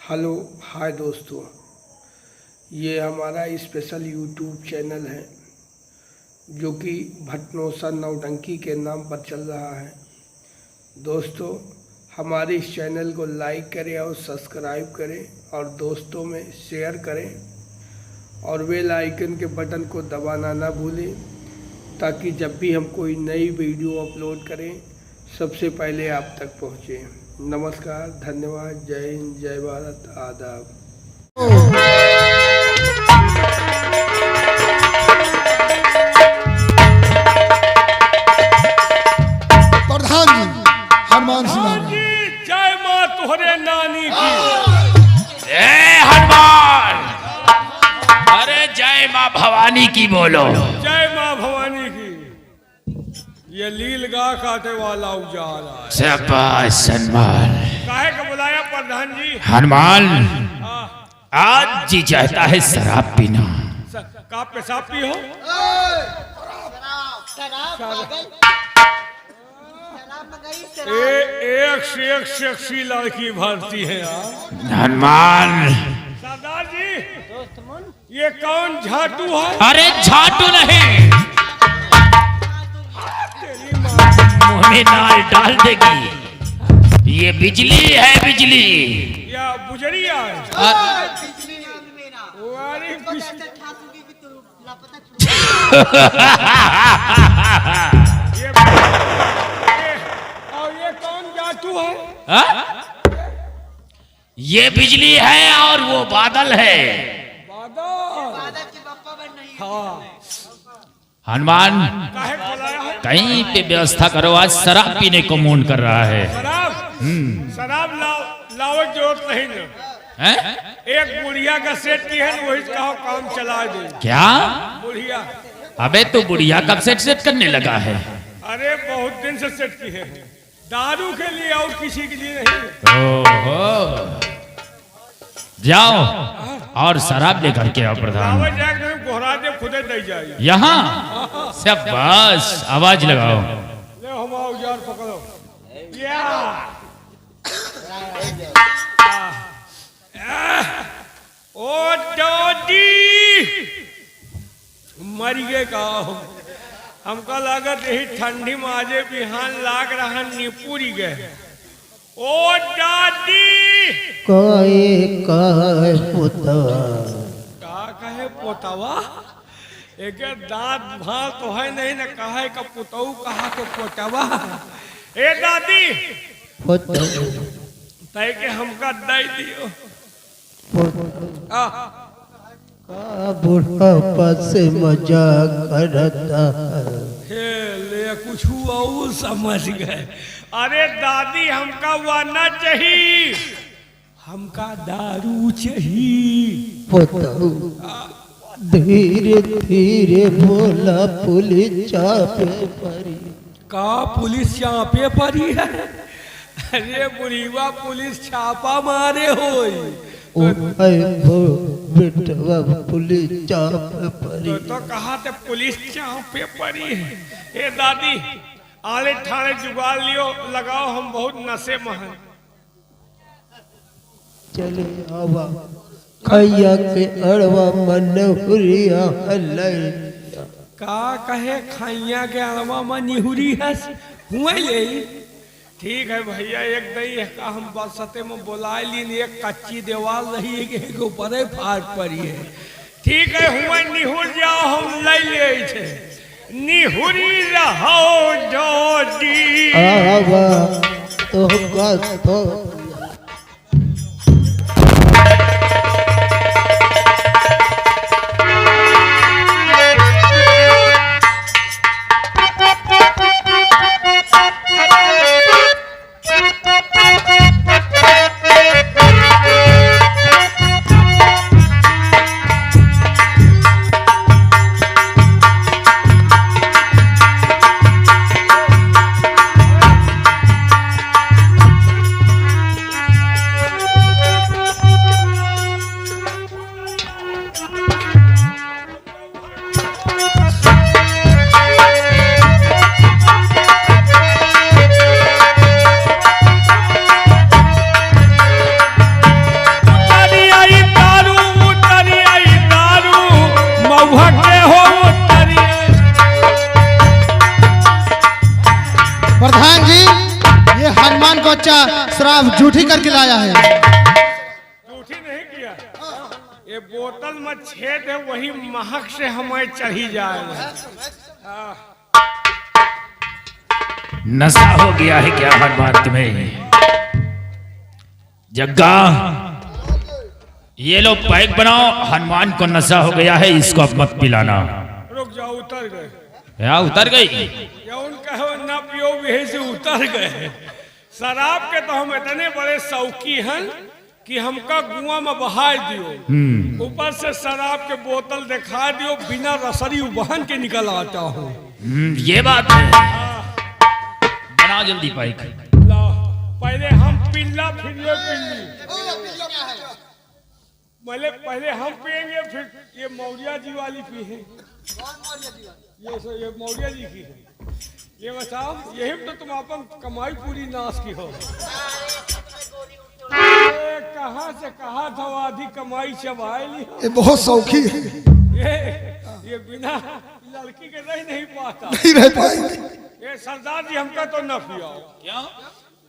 Hello hi दोस्तों, ये हमारा स्पेशल यूट्यूब चैनल है जो कि भटनोसा नौटंकी के नाम पर चल रहा है। दोस्तों, हमारे इस चैनल को लाइक करें और सब्सक्राइब करें और दोस्तों में शेयर करें और बेल आइकन के बटन को दबाना ना भूलें ताकि जब भी हम कोई नई वीडियो अपलोड करें सबसे पहले आप तक पहुँचे। नमस्कार, धन्यवाद, जय हिंद, जय भारत, आदाब। प्रधान जी हनुमान सिंह जी, जय माँ तुहरे नानी की। जय हनुमान। अरे जय माँ भवानी की बोलो। जय माँ भवानी की। ये लील गा काटे वाला उजाला है। शाबाश सन्मान। काहे का बुलाया प्रधान जी? हनुमान, हाँ, आज जी चाहता है शराब पीना। का पेशाब पी हो? एक से एक सेक्सी लड़की भरती है यार। हनुमान, सरदार जी, ये कौन झाटू है? अरे झाटू नहीं, तेरी माँ, मुंह में नाल डाल देगी। ये बिजली है, बिजली। या बुजरिया है? वारी और ये कौन जाटू है? ये बिजली है और वो बादल है। बादल। हाँ, हनुमान, काहे को बुलाया है? कहीं पे व्यवस्था करो, आज शराब पीने को मून कर रहा है। शराब लाओ जरूरत नहीं ना। हैं? एक बुढ़िया का सेट की है ना, वही कहो काम चला दे। क्या? बुढ़िया? अबे तो बुढ़िया कब सेट करने लगा है? अरे बहुत दिन से सेट की है, दारू के लिए और किसी के लिए नहीं। ओहो, जाओ और शराब लेकर के आओ प्रधान। आवाज जाके गोहरा दे, खुदे दे जाए। यहाँ शाबाश, आवाज लगाओ। ले हम औजार पकड़ो। या ओ डोडी मर गए का। हमका लागत यही ठंडी में आजे बिहान लाग रहा निपुरी गए। ओ दादी कहे पुतवा का कहे पोतवा? एक दांत भां तो है नहीं न, कहे का पुतऊ कहा के पोतवा। ए दादी तय के हमका दे दियो। का बुढ़ापा से मजाक करता हे ले कुछ और समझ गए। अरे दादी, हमका वाना चाहिए, हमका दारू चाहिए। पुतऊ धीरे धीरे बोला, पुलिस चापे पड़ी। का पुलिस चापे पड़ी है? अरे बुढ़ीवा, पुलिस छापा मारे होई। बेटवा पुलिस चापे पड़ी। तो कहा थे पुलिस चापे पड़ी है। ए दादी, आले ठाणे जुगाड़ लियो, लगाओ, हम बहुत नशे में हैं। चले आवा खैया के अड़वा मन हुरिया हलै। का कहे खैया के अड़वा में निहुरी है हुए ले। ठीक है भैया, एक दही है का हम बसते में बोला ली, एक कच्ची दीवार रही है कि ऊपर फाट पड़ी है। ठीक है, हुआ निहुर जाओ, हम ले ले थे। निहुरी रहो जोड़ी। आवा तो का तो का शराब झूठी करके लाया है। झूठी नहीं किया, ये बोतल में छेद है, वही महक से हमें चढ़ी जाएगा। नशा हो गया है क्या हनुमान तुम्हें? जग्गा ये लो पैक बनाओ, हनुमान को नशा हो गया है, इसको अब मत पिलाना। रुक जाओ, उतर गए। या उतर गई? या उनका हो ना पियो भी से उतर गए। शराब के तो हम इतने बड़े शौकी हैं कि हमका कुआं में बहा दियो, ऊपर से शराब के बोतल दिखा दियो, बिना रसरी उबान के निकल आता हूँ। ये बात है। बनाओ जल्दी पैक। पहले हम पिल्ला फिर ये पिल्ली, पहले हम पियेंगे, फिर ये मौर्या जी वाली पिए। ये मौर्या जी की है। ये बताओ, यही तो तुम अपन कमाई पूरी नाश की हो। कहाँ से कहा था आधी कमाई चबाई ली। ये बहुत शौकी है, ये बिना लड़की के नहीं पाता, नहीं रह पाएंगे। ये सरदार जी हमका तो न पियाओ। क्यों?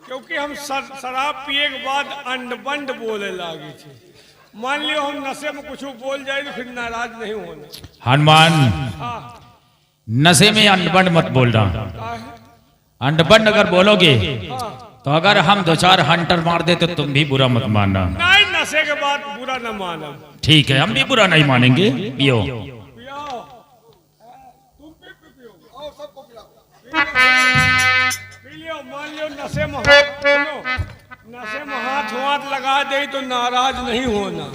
क्योंकि हम शराब पिए के बाद अंडबंड बोले लागे थे। मान लियो हम नशे में कुछ बोल जाए तो फिर नाराज नहीं होना। हनुमान हाँ, नशे में अंडबंड मत बोलना। अंडबंड अगर बोलोगे तो अगर हम 2-4 हंटर मार दे तो तुम भी बुरा मत मानना। नहीं, नशे के बाद बुरा न मानो। ठीक है, हम भी बुरा नहीं मानेंगे। पियो। पियाओ, तुम भी पियो, पी लियो। मान लियो नशे में नशे में हाथ लगा दे तो नाराज नहीं होना।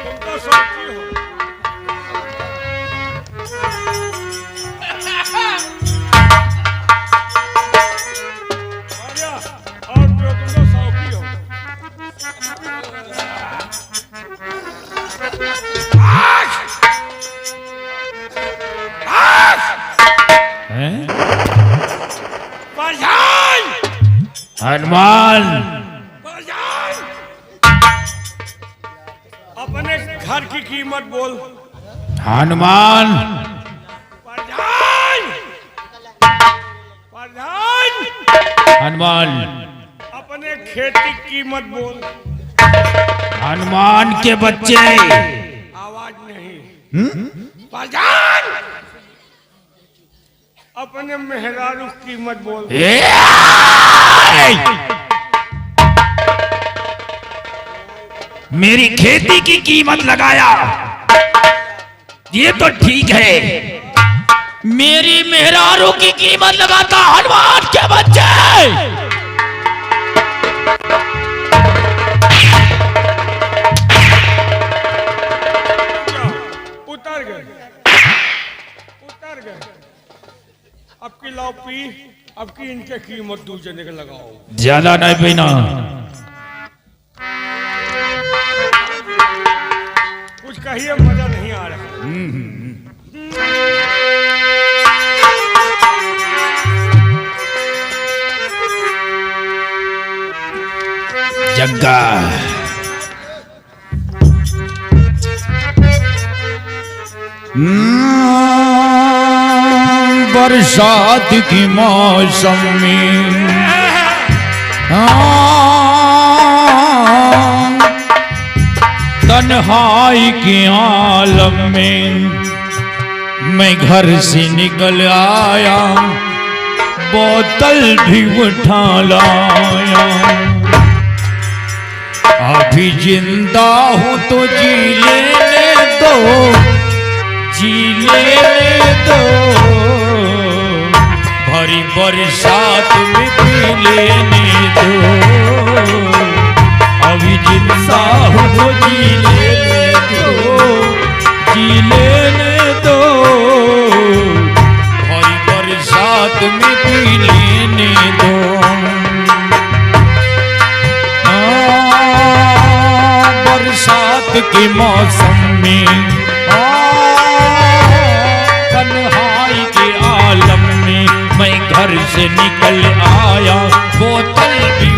तुम तो शौकी हो। और तुम तो शौकी हो। हनुमान अपने घर की कीमत बोल। हनुमान हनुमान अपने खेती की कीमत बोल। हनुमान के बच्चे आवाज नहीं। अपने मेहरारू की कीमत बोल। मेरी खेती की कीमत लगाया, ये तो ठीक है। मेरी मेहरारू की कीमत लगाता हनुमान के बच्चे। उतर गए। अब की लाओ पी, अब की इनके कीमत दूसरे के लगाओ। ज्यादा नहीं पीना। कुछ कहिए, मजा नहीं आ रहा। जग्गा बरसात की मौसम में तन्हाई के आलम में मैं घर से निकल आया, बोतल भी उठा लाया। अभी जिंदा हूँ तो जी लेने दो, जी लेने दो। भरी बरसात में पी लेने दो। अभी जिंदा हूँ तो जी लेने दो, जी लेने दो। भरी बरसात में पी लेने दो। बरसात के मौसम में तन्हाई के आलम में मैं घर से निकल आया, बोतल भी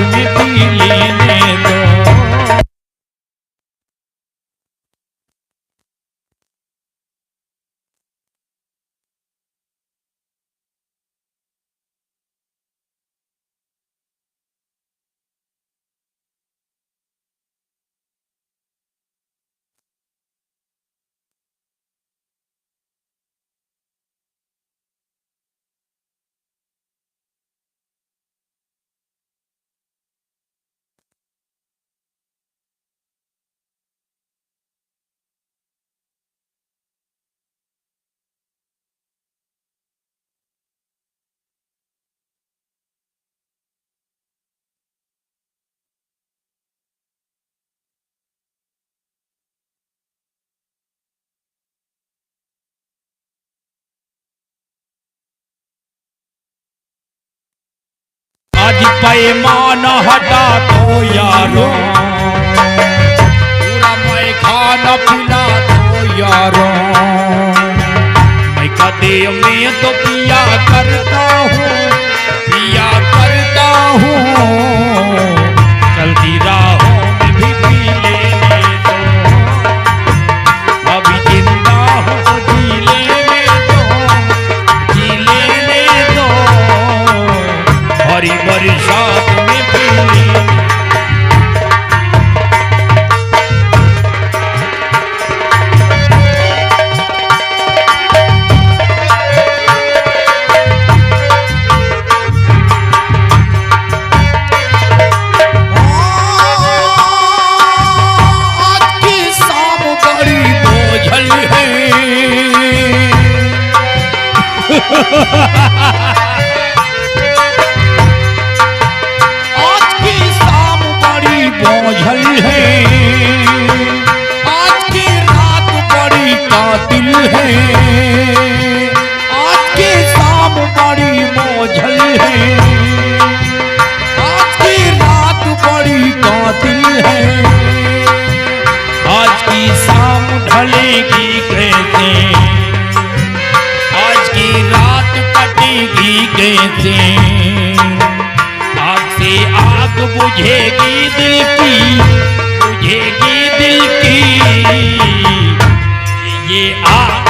में पी लेने दो। आज पैमान हटा दो यारों, पूरा मैं खाना पिला दो यारों। मैं कदे में तो पिया करता हूँ, पिया करता हूँ। चलती राहों में भी पी लेने दो। अभी जिंदा हूँ तो जी लेने दो, जी लेने दो। हरी बरसात में पी लेने। आज की शाम बड़ी बोझल है। आज की शाम बड़ी बोझल है। आज की रात बड़ी कातिल है। आज की शाम बड़ी बोझल है। आज की रात बड़ी कातिल है। आज की शाम ढलेगी कैसे, आज की रात कटेगी कैसे। आग से आग बुझेगी दिल की, बुझेगी दिल की। ये आग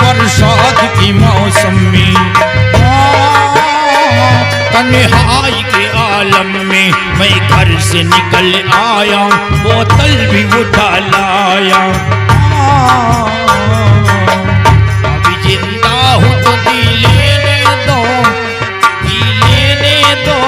बरसात की मौसम में, तन्हाई के आलम में मैं घर से निकल आया, बोतल भी उठा लाया। अभी जिंदा हूँ तो जी लेने दो, जी लेने दो।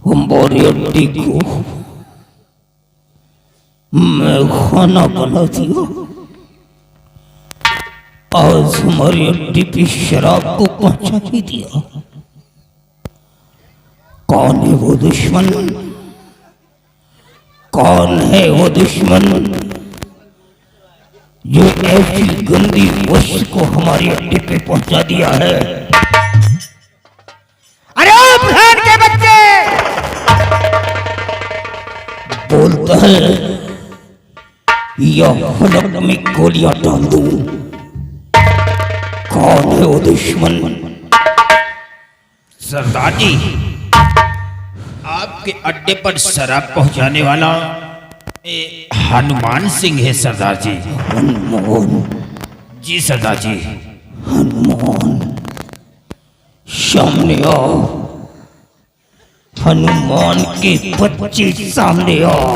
हमारी हड्डी को मैं मैं खाना बनाती हूँ। आज हमारी अड्डी पे शराब को पहुंचा ही दिया। कौन है वो दुश्मन? कौन है वो दुश्मन जो ऐसी गंदी वस्तु को हमारी अड्डे पे पहुंचा दिया है? अरे ओ प्रधान के बच्चे, बोलता है या हलक में गोलियां डाल दूं। कौन है वो दुश्मन? सरदार जी, आपके अड्डे पर शराब पहुंचाने वाला हनुमान सिंह है सरदार जी। हनुमान? जी सरदार जी। हनुमान, सामने आओ। हनुमान के बच्चे सामने आओ।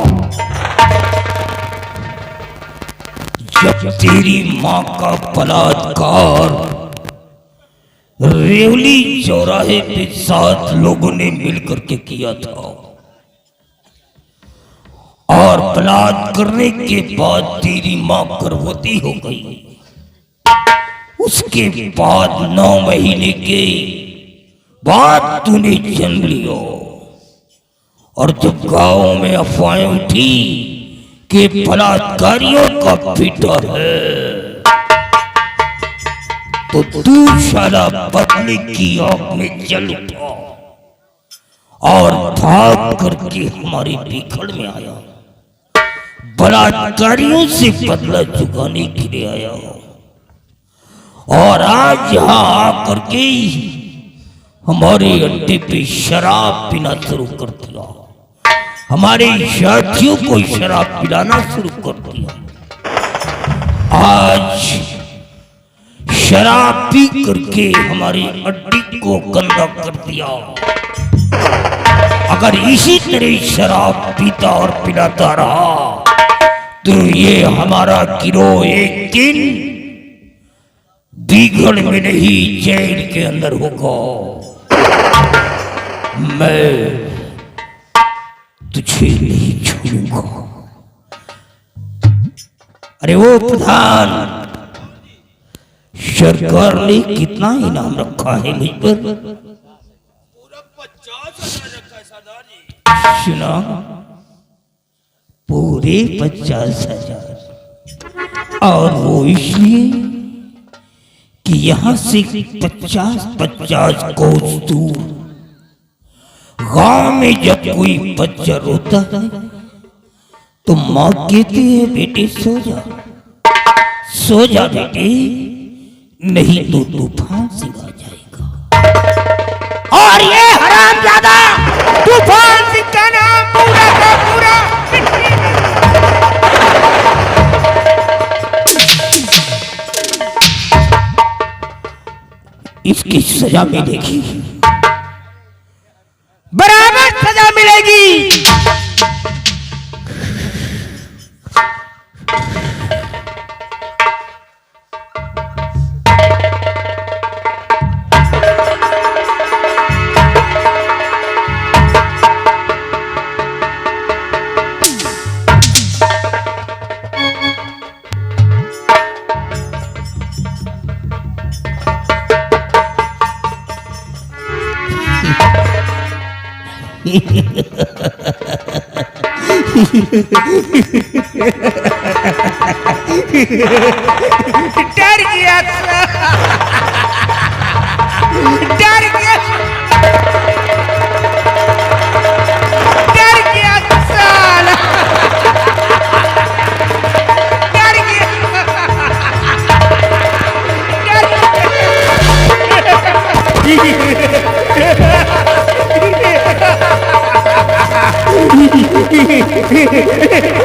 जब तेरी माँ का बलात्कार रेवली चौराहे पे 7 लोगों ने मिलकर के किया था और बलात्कार करने के बाद तेरी माँ गर्भवती हो गई, उसके बाद 9 महीने के बाद तूने जन्म लिया और जब गांव में अफवाहें उठी कि बलात्कारियों का बेटा है तो तू शाला बदले की आग में जल उठा और भाग करके हमारी भीखड़ में आया। बलात्कारियों से बदला चुकाने के लिए आया और आज यहां आकर के हमारे अड्डे पे शराब पीना शुरू कर दिया। हमारे साथियों को शराब पिलाना शुरू कर दिया। आज शराब पी करके हमारी अड्डी को गंदा कर दिया। अगर इसी तरह शराब पीता और पिलाता रहा तो ये हमारा गिरोह एक दिन बीघड़ में नहीं जेल के अंदर होगा। मैं तुझे नहीं छोड़ूंगा। अरे वो प्रधान, सरकार ने कितना इनाम रखा है मुझ पर? पूरा 50,000 रखा है सरदार जी। सुना, पूरे 50,000। और वो इसलिए कि यहां से 50-50 कोस दूर गांव में जब कोई बच्चा रोता है तो माँ कहती है बेटे सो जा, सो जा बेटे, नहीं तो तूफान से आ जाएगा। और ये हरामजादा तूफान सिंह का नाम पूरा का पूरा इसकी सजा मिलेगी, बराबर सजा मिलेगी। डर गया, डर गया, डर गया साला, डर गया, डर गया।